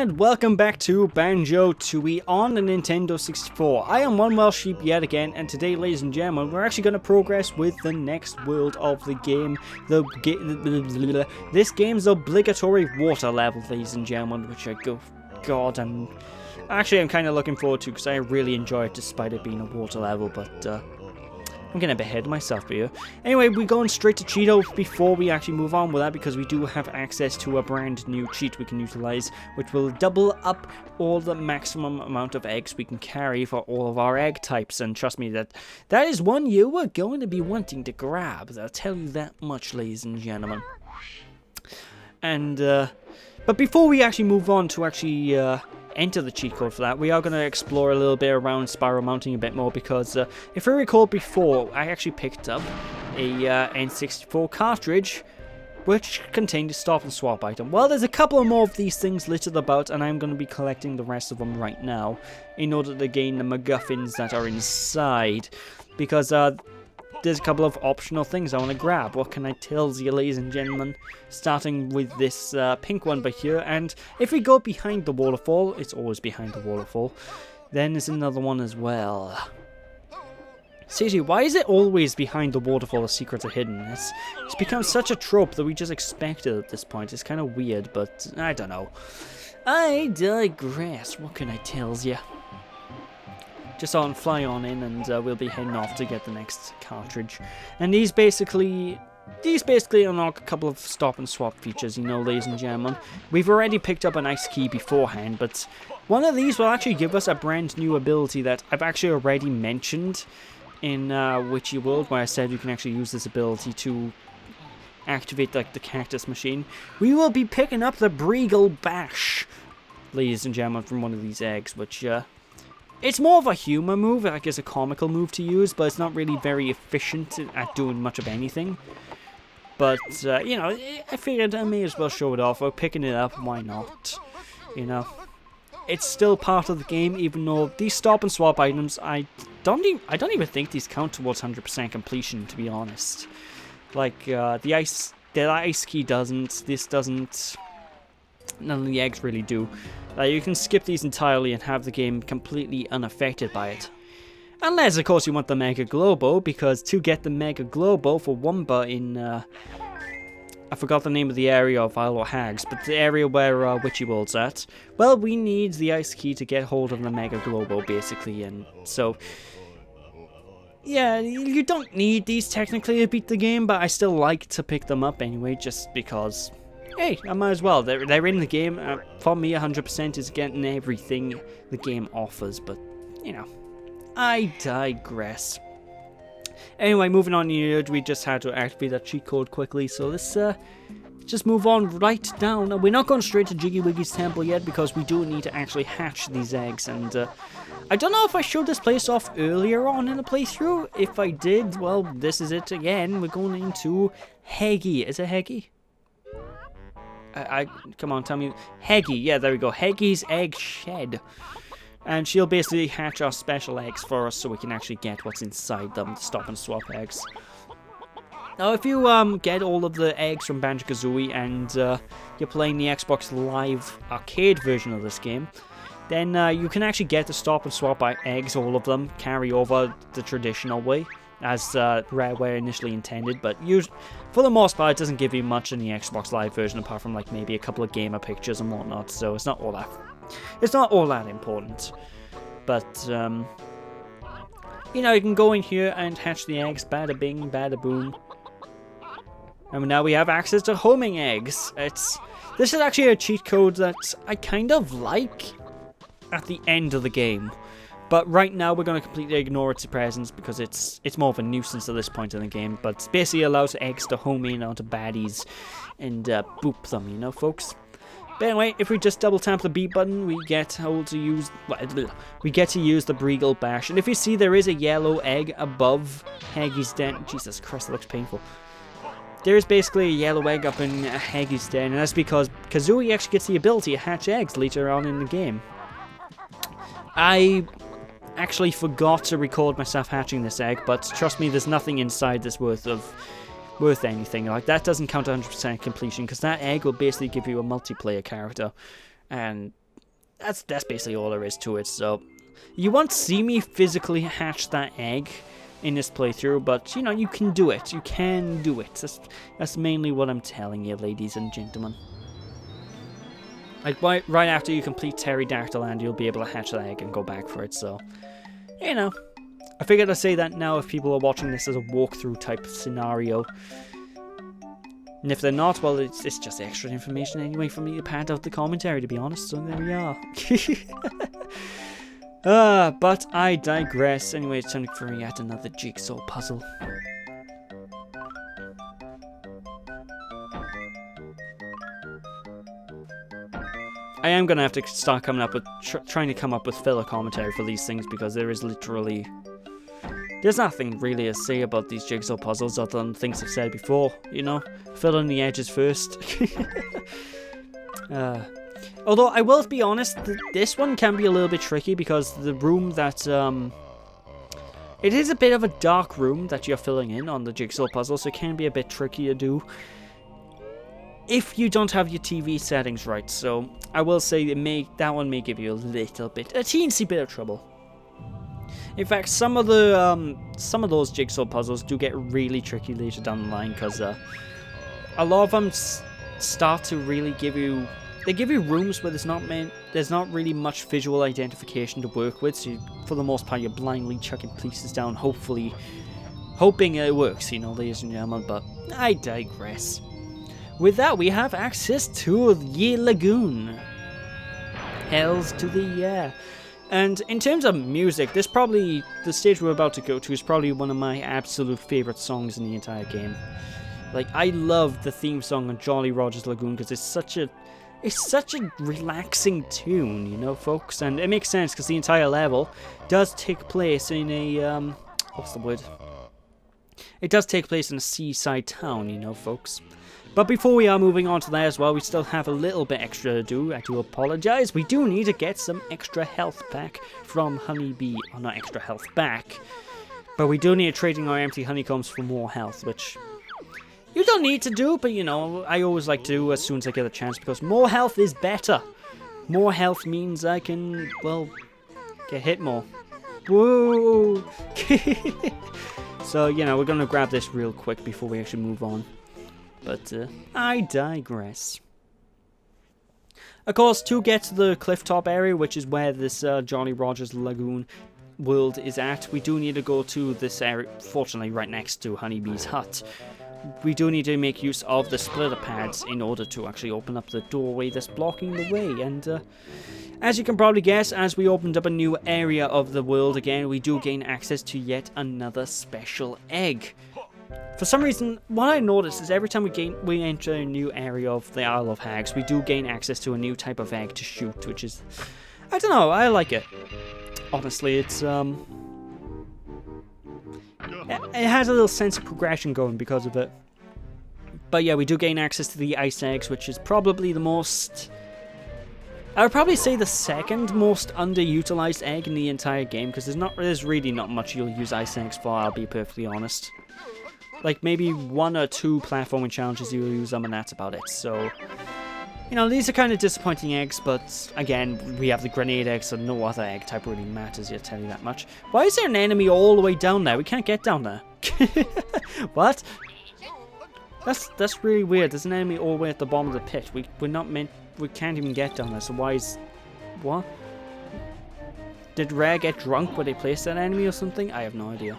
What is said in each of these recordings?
And welcome back to Banjo Tooie on the Nintendo 64. I am One Welsh Sheep yet again, and today, ladies and gentlemen, we're actually going to progress with the next world of the game. This game's obligatory water level, ladies and gentlemen, which I'm kind of looking forward to because I really enjoy it despite it being a water level, but I'm getting a bit ahead of myself here. Anyway, we're going straight to Cheeto before we actually move on with that because we do have access to a brand new cheat we can utilize, which will double up all the maximum amount of eggs we can carry for all of our egg types. And trust me, that is one you are going to be wanting to grab. I'll tell you that much, ladies and gentlemen. And, but before we actually move on to actually enter the cheat code for that, we are going to explore a little bit around spiral mounting a bit more because if I recall before, I actually picked up a N64 cartridge which contained a stop and swap item. Well, there's a couple of more of these things littered about, and I'm going to be collecting the rest of them right now in order to gain the MacGuffins that are inside, because there's a couple of optional things I want to grab. What can I tell you, ladies and gentlemen? Starting with this pink one by here, and if we go behind the waterfall, it's always behind the waterfall, then there's another one as well. Seriously, why is it always behind the waterfall the secrets are hidden? It's become such a trope that we just expect it at this point. It's kind of weird, but I don't know. I digress. What can I tell you? Just on fly on in, and we'll be heading off to get the next cartridge. And these basically unlock a couple of stop and swap features, you know, ladies and gentlemen. We've already picked up an ice key beforehand, but one of these will actually give us a brand new ability that I've actually already mentioned in Witchy World, where I said you can actually use this ability to activate like the cactus machine. We will be picking up the Breagle Bash, ladies and gentlemen, from one of these eggs, which it's more of a humor move, like it's a comical move to use, but it's not really very efficient at doing much of anything. But, you know, I figured I may as well show it off. We're picking it up, why not? You know, it's still part of the game, even though these stop and swap items, I don't even think these count towards 100% completion, to be honest. Like, the ice key doesn't, this doesn't, none of the eggs really do. You can skip these entirely and have the game completely unaffected by it. Unless, of course, you want the Mega Globo, because to get the Mega Globo for Wumba in, I forgot the name of the area of Isle of Hags, but the area where Witchy World's at, well, we need the ice key to get hold of the Mega Globo, basically, and so, yeah, you don't need these technically to beat the game, but I still like to pick them up anyway, just because, hey, I might as well. They're in the game. For me, 100% is getting everything the game offers, but, you know, I digress. Anyway, moving on here, we just had to activate that cheat code quickly, so let's just move on right down. Now, we're not going straight to Jiggy Wiggy's temple yet, because we do need to actually hatch these eggs, and I don't know if I showed this place off earlier on in the playthrough. If I did, well, this is it again. We're going into Heggy. Is it Heggy? Come on, tell me. Heggy, yeah, there we go. Heggy's egg shed. And she'll basically hatch our special eggs for us so we can actually get what's inside them, the stop and swap eggs. Now, if you get all of the eggs from Banjo-Kazooie and you're playing the Xbox Live arcade version of this game, then you can actually get the stop and swap eggs, all of them, carry over the traditional way, as Rareware initially intended, but for the most part, it doesn't give you much in the Xbox Live version, apart from like maybe a couple of gamer pictures and whatnot, so it's not all that important. But, you know, you can go in here and hatch the eggs, bada bing, bada boom. And now we have access to homing eggs. This is actually a cheat code that I kind of like at the end of the game. But right now we're going to completely ignore its presence because it's more of a nuisance at this point in the game. But it basically allows eggs to home in onto baddies and boop them, you know, folks. But anyway, if we just double tap the B button, we get to use the Breagle Bash. And if you see, there is a yellow egg above Heggy's den. Jesus Christ, that looks painful. There is basically a yellow egg up in Heggy's den, and that's because Kazooie actually gets the ability to hatch eggs later on in the game. I actually forgot to record myself hatching this egg, but trust me, there's nothing inside this worth anything. Like, that doesn't count 100% completion, because that egg will basically give you a multiplayer character, and that's basically all there is to it. So you won't see me physically hatch that egg in this playthrough, but you know, you can do it. You can do it. That's mainly what I'm telling you, ladies and gentlemen. Like right after you complete Pterodactyl Land, you'll be able to hatch that egg and go back for it. So, you know, I figured I'd say that now if people are watching this as a walkthrough type scenario. And if they're not, well, it's just extra information anyway for me to pad out the commentary, to be honest. So there we are. But I digress. Anyway, it's time for yet another jigsaw puzzle. I am going to have to start coming up with, trying to come up with filler commentary for these things, because there is literally, there's nothing really to say about these jigsaw puzzles other than things I've said before, you know? Fill in the edges first. Although, I will be honest, this one can be a little bit tricky, because the room that, it is a bit of a dark room that you're filling in on the jigsaw puzzle, so it can be a bit tricky to do if you don't have your TV settings right. So I will say that one may give you a teensy bit of trouble. In fact, some of those jigsaw puzzles do get really tricky later down the line, because a lot of them start to really give you rooms where there's not really much visual identification to work with. So for the most part, you're blindly chucking pieces down, hoping it works, you know, ladies and gentlemen. But I digress. With that, we have access to the lagoon. Hells to the yeah. And in terms of music, the stage we're about to go to is probably one of my absolute favorite songs in the entire game. Like, I love the theme song on Jolly Roger's Lagoon, because it's such a relaxing tune, you know, folks. And it makes sense, because the entire level does take place in a what's the word? It does take place in a seaside town, you know, folks. But before we are moving on to that as well, we still have a little bit extra to do. I do apologize. We do need to get some extra health back from Honeybee. Or not extra health back, but we do need to trade in our empty honeycombs for more health, which you don't need to do, but you know, I always like to do as soon as I get a chance, because more health is better. More health means I can, well, get hit more. Whoa! So, you know, we're going to grab this real quick before we actually move on. But I digress. Of course, to get to the clifftop area, which is where this Jolly Roger's Lagoon world is at, we do need to go to this area, fortunately right next to Honeybee's hut. We do need to make use of the splitter pads in order to actually open up the doorway that's blocking the way. And as you can probably guess, as we opened up a new area of the world again, we do gain access to yet another special egg. For some reason, what I noticed is every time we enter a new area of the Isle of Hags, we do gain access to a new type of egg to shoot, which is, I don't know, I like it. Honestly, it's it has a little sense of progression going because of it. But yeah, we do gain access to the ice eggs, which is probably the most, I would probably say the second most underutilized egg in the entire game, because there's really not much you'll use ice eggs for, I'll be perfectly honest. Like, maybe 1 or 2 platforming challenges you'll use them, and that's about it. So, you know, these are kind of disappointing eggs, but again, we have the grenade egg, so no other egg type really matters, I'll tell you that much. Why is there an enemy all the way down there? We can't get down there. What? That's really weird. There's an enemy all the way at the bottom of the pit. We can't even get down there, so why is... What? Did Rare get drunk when they placed that enemy or something? I have no idea.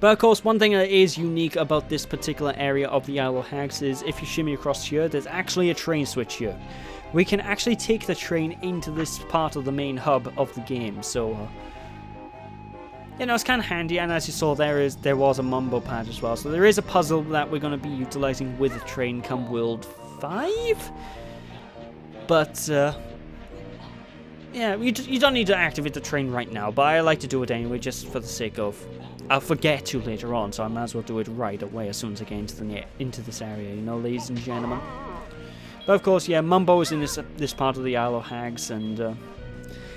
But of course, one thing that is unique about this particular area of the Isle of Hags is if you shimmy across here, there's actually a train switch here. We can actually take the train into this part of the main hub of the game, so you know, it's kind of handy. And as you saw, there was a mumbo pad as well, so there is a puzzle that we're going to be utilizing with the train come World 5. But yeah, you don't need to activate the train right now, but I like to do it anyway, just for the sake of, I'll forget to later on, so I might as well do it right away as soon as I get into this area, you know, ladies and gentlemen. But of course, yeah, Mumbo is in this part of the Isle of Hags, and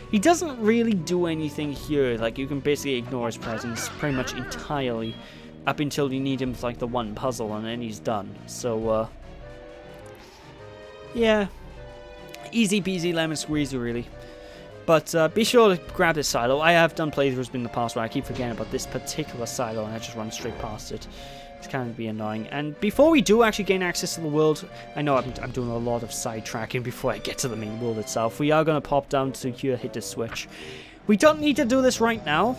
he doesn't really do anything here. Like, you can basically ignore his presence pretty much entirely up until you need him for like the one puzzle, and then he's done. So yeah, Easy peasy lemon squeezy, really. But be sure to grab this silo. I have done playthroughs in the past where I keep forgetting about this particular silo and I just run straight past it. It's kind of be annoying. And before we do actually gain access to the world, I know I'm doing a lot of sidetracking before I get to the main world itself. We are going to pop down to here, hit this switch. We don't need to do this right now,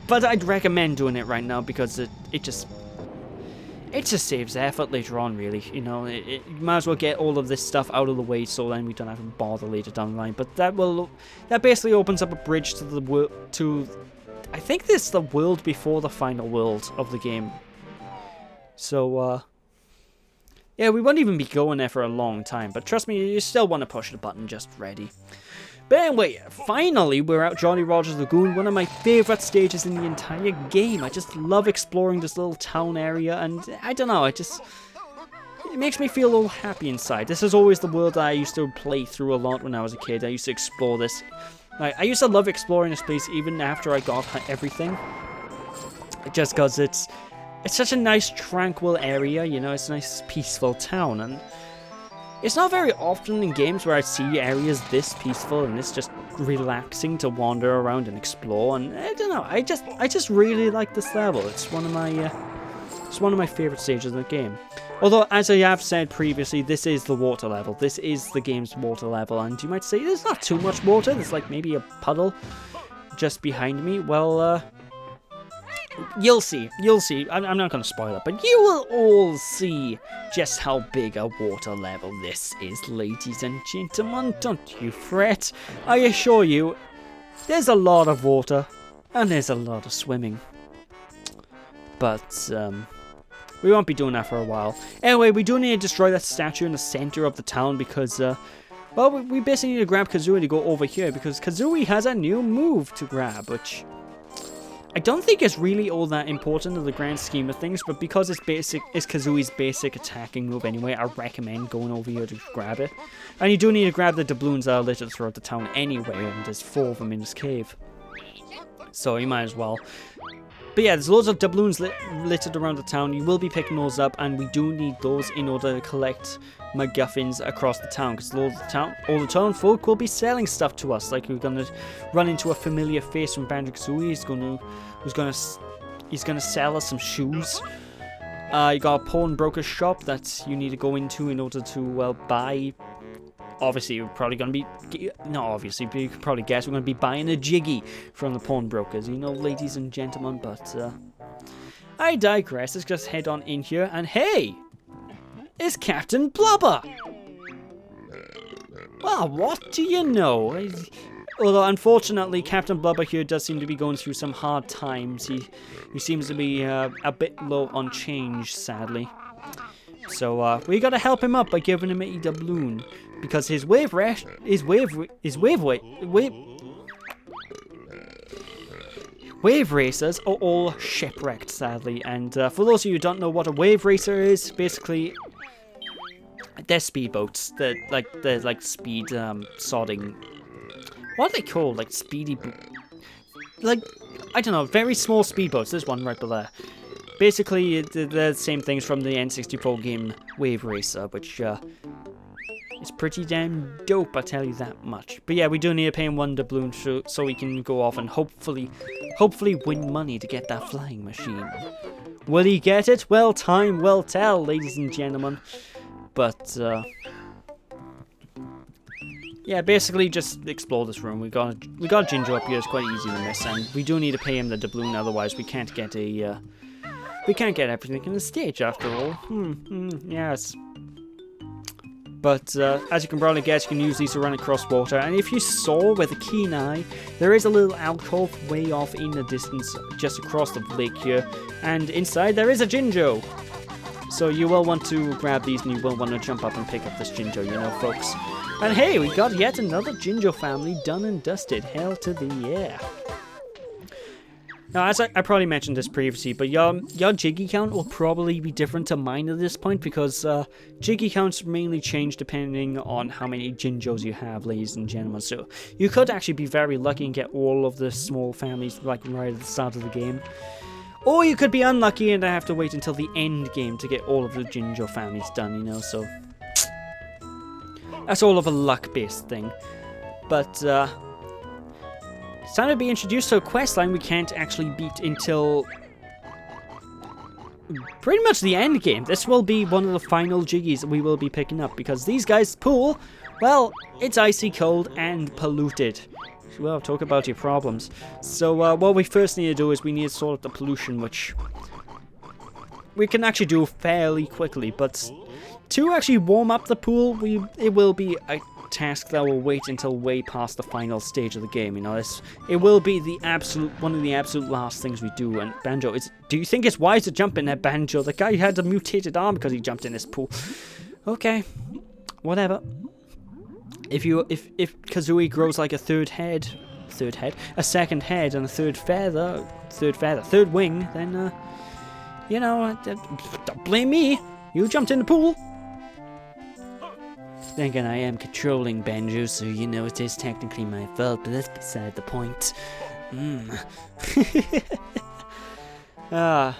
but I'd recommend doing it right now because it just saves effort later on, really. You know, you might as well get all of this stuff out of the way so then we don't have to bother later down the line. But that basically opens up a bridge to the world, I think this is the world before the final world of the game. So, yeah, we won't even be going there for a long time. But trust me, you still want to push the button just ready. But anyway, finally, we're at Jolly Roger's Lagoon, one of my favourite stages in the entire game. I just love exploring this little town area, and I don't know, it makes me feel a little happy inside. This is always the world that I used to play through a lot when I was a kid. I used to explore this. I used to love exploring this place even after I got everything. Just because it's such a nice, tranquil area, you know, it's a nice, peaceful town, and it's not very often in games where I see areas this peaceful and it's just relaxing to wander around and explore. And I don't know, I just really like this level. It's one of my favorite stages of the game. Although, as I have said previously, this is the water level. This is the game's water level, and you might say there's not too much water. There's like maybe a puddle just behind me. Well, you'll see. You'll see. I'm not going to spoil it, but you will all see just how big a water level this is, ladies and gentlemen. Don't you fret. I assure you, there's a lot of water, and there's a lot of swimming. But, we won't be doing that for a while. Anyway, we do need to destroy that statue in the center of the town because, well, we basically need to grab Kazooie to go over here because Kazooie has a new move to grab, which I don't think is really all that important in the grand scheme of things, but because it's Kazooie's basic attacking move anyway, I recommend going over here to grab it. And you do need to grab the doubloons that are littered throughout the town anyway, and there's 4 of them in this cave. So you might as well. But yeah, there's loads of doubloons littered around the town. You will be picking those up, and we do need those in order to collect MacGuffins across the town, because all the town folk will be selling stuff to us. Like, we're gonna run into a familiar face from Banjo Tooie. He's gonna sell us some shoes. You got a pawnbroker shop that you need to go into in order to, well, buy. Obviously, we're probably going to be... No, obviously, but you can probably guess we're going to be buying a jiggy from the pawnbrokers, you know, ladies and gentlemen, but, I digress. Let's just head on in here, and hey! It's Captain Blubber! Well, what do you know? Although, unfortunately, Captain Blubber here does seem to be going through some hard times. He seems to be, a bit low on change, sadly. So, we gotta help him up by giving him a doubloon. Because his wave racers are all shipwrecked, sadly. And for those of you who don't know what a wave racer is, basically they're speedboats. They're like speed sodding. What are they called? Like speedy, like I don't know, very small speedboats. There's one right below. Basically, they're the same things from the N64 game Wave Racer, which it's pretty damn dope, I tell you that much. But yeah, we do need to pay him 1 doubloon so we can go off and hopefully win money to get that flying machine. Will he get it? Well, time will tell, ladies and gentlemen. But, yeah, basically just explore this room. We got Ginger up here, it's quite easy to miss, and we do need to pay him the doubloon, otherwise we can't get everything in the stage after all. Yes. But, as you can probably guess, you can use these to run across water. And if you saw with a keen eye, there is a little alcove way off in the distance, just across the lake here. And inside there is a Jinjo. So you will want to grab these, and you will want to jump up and pick up this Jinjo, you know, folks. And hey, we got yet another Jinjo family done and dusted. Hell to the yeah. Now, as I probably mentioned this previously, but your Jiggy count will probably be different to mine at this point, because Jiggy counts mainly change depending on how many Jinjos you have, ladies and gentlemen. So you could actually be very lucky and get all of the small families like right at the start of the game. Or you could be unlucky and have to wait until the end game to get all of the Jinjo families done, you know, so... That's all of a luck-based thing. But, it's time to be introduced to a quest line we can't actually beat until pretty much the end game. This will be one of the final jiggies that we will be picking up, because these guys' pool, well, it's icy cold and polluted. Well, talk about your problems. So, what we first need to do is we need to sort out the pollution, which we can actually do fairly quickly, but to actually warm up the pool, it will be a task that will wait until way past the final stage of the game. You know, it will be one of the absolute last things we do. And Banjo, do you think it's wise to jump in there, Banjo? The guy had a mutated arm because he jumped in this pool. Okay, whatever. If Kazooie grows like a a second head, and a third wing, then you know, don't blame me. You jumped in the pool. Then again, I am controlling Banjo, so you know it is technically my fault, but that's beside the point. But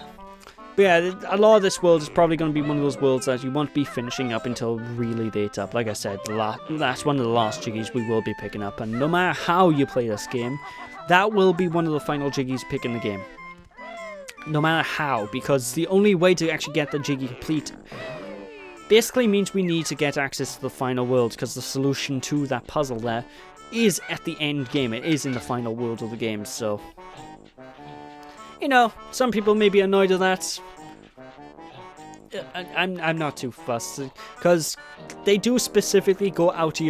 yeah, a lot of this world is probably going to be one of those worlds that you won't be finishing up until really late up. Like I said, that's one of the last jiggies we will be picking up, and no matter how you play this game, that will be one of the final jiggies picked in the game. No matter how, because the only way to actually get the jiggy complete basically means we need to get access to the final world, because the solution to that puzzle there is at the end game. It is in the final world of the game, so you know, some people may be annoyed at that. I'm not too fussed, because they do specifically go out of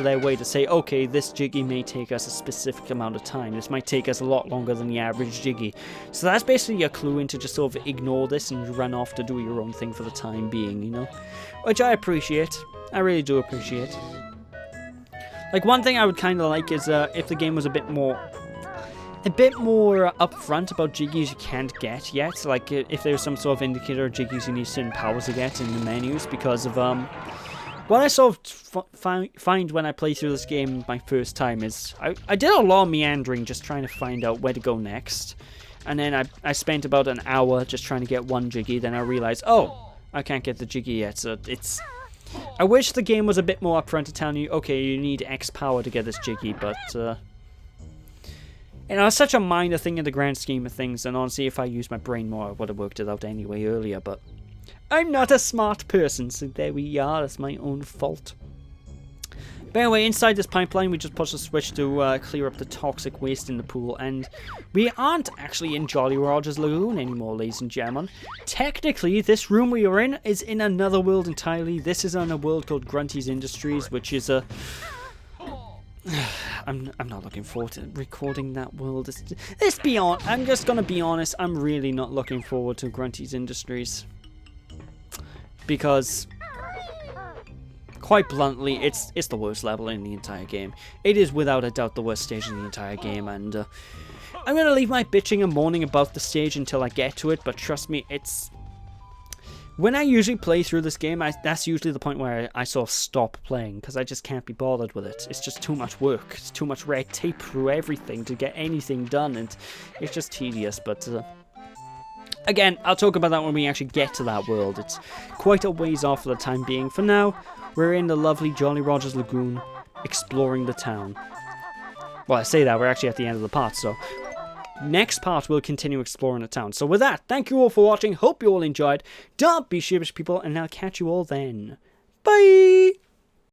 their way to say, okay, this jiggy may take us a specific amount of time. This might take us a lot longer than the average jiggy. So that's basically a clue into just sort of ignore this and run off to do your own thing for the time being, you know? Which I appreciate. I really do appreciate. Like, one thing I would kind of like is if the game was a bit more upfront about jiggies you can't get yet. Like, if there's some sort of indicator of jiggies you need certain powers to get in the menus, because of what I sort of find when I play through this game my first time is I did a lot of meandering just trying to find out where to go next, and then I spent about an hour just trying to get one jiggy. Then I realized, oh, I can't get the jiggy yet. So I wish the game was a bit more upfront to telling you, okay, you need X power to get this jiggy, but you know, it's such a minor thing in the grand scheme of things, and honestly, if I used my brain more, I would have worked it out anyway earlier, but I'm not a smart person, so there we are. That's my own fault. But anyway, inside this pipeline, we just push the switch to clear up the toxic waste in the pool, and we aren't actually in Jolly Roger's Lagoon anymore, ladies and gentlemen. Technically, this room we are in is in another world entirely. This is on a world called Grunty's Industries, which is a... I'm not looking forward to recording that world. I'm just gonna be honest, I'm really not looking forward to Grunty's Industries. Because, quite bluntly, it's the worst level in the entire game. It is without a doubt the worst stage in the entire game, and I'm gonna leave my bitching and moaning about the stage until I get to it, but trust me, when I usually play through this game, that's usually the point where I sort of stop playing, because I just can't be bothered with it. It's just too much work. It's too much red tape through everything to get anything done, and it's just tedious. But again, I'll talk about that when we actually get to that world. It's quite a ways off for the time being. For now, we're in the lovely Jolly Roger's Lagoon, exploring the town. Well, I say that, we're actually at the end of the part, so... Next part, we'll continue exploring the town. So with that, thank you all for watching. Hope you all enjoyed. Don't be sheepish, people, and I'll catch you all then. Bye!